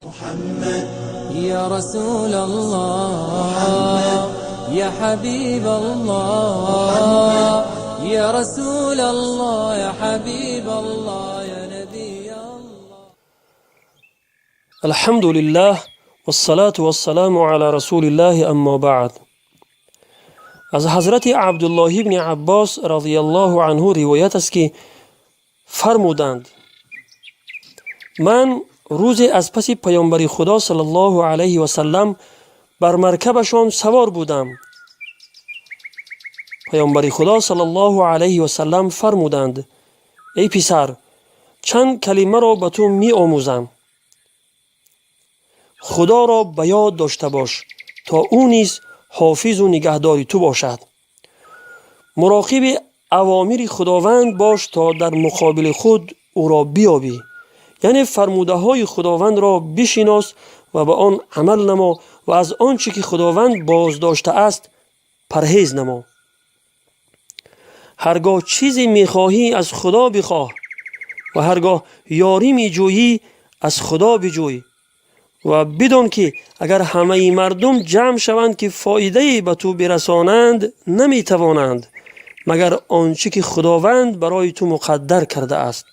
محمد يا رسول الله يا حبيب الله يا رسول الله يا حبيب الله يا نبي الله. الحمد لله والصلاة والسلام على رسول الله اما بعد. از حضرت عبدالله ابن عباس رضی الله عنه روایت است که فرمودند من روزی از پس پیامبر خدا صلی الله علیه و سلم بر مرکبشان سوار بودم. پیامبر خدا صلی الله علیه و سلم فرمودند ای پسر، چند کلمه را به تو می آموزم. خدا را به یاد داشته باش تا او نیز حافظ و نگهدار تو باشد. مراقب اوامر خداوند باش تا در مقابل خود او را بیابی، یعنی فرموده های خداوند را بشناس و به آن عمل نما و از آنچه که خداوند باز داشته است پرهیز نما. هرگاه چیزی میخواهی از خدا بخواه و هرگاه یاری میجویی از خدا بجوی و بدان که اگر همه مردم جمع شوند که فایده به تو برسانند نمیتوانند مگر آنچه که خداوند برای تو مقدر کرده است،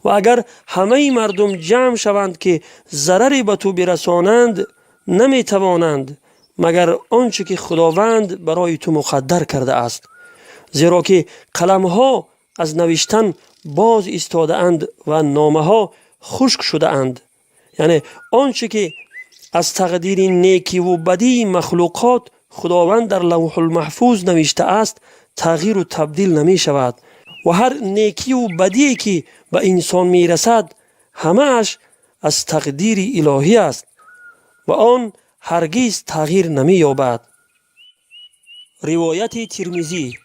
و اگر همه مردم جمع شوند که ضرری به تو برسانند نمیتوانند مگر آنچه که خداوند برای تو مقدر کرده است. زیرا که قلم‌ها از نوشتن باز ایستاده اند و نامه‌ها خشک شده اند، یعنی آنچه که از تقدیر نیکی و بدی مخلوقات خداوند در لوح المحفوظ نوشته است تغییر و تبدیل نمی شود و هر نیکی و بدی که به انسان می رسد همه اش از تقدیر الهی است و آن هرگز تغییر نمی یابد. روایت ترمذی.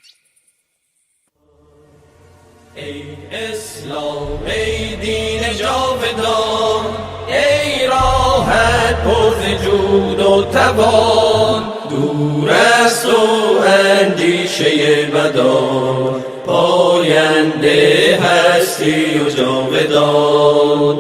ای اسلام، ای دین جاودان، ای راحت پر ز جود و توان، دور است و اندیشه بدان، پاینده هستی و جاودان.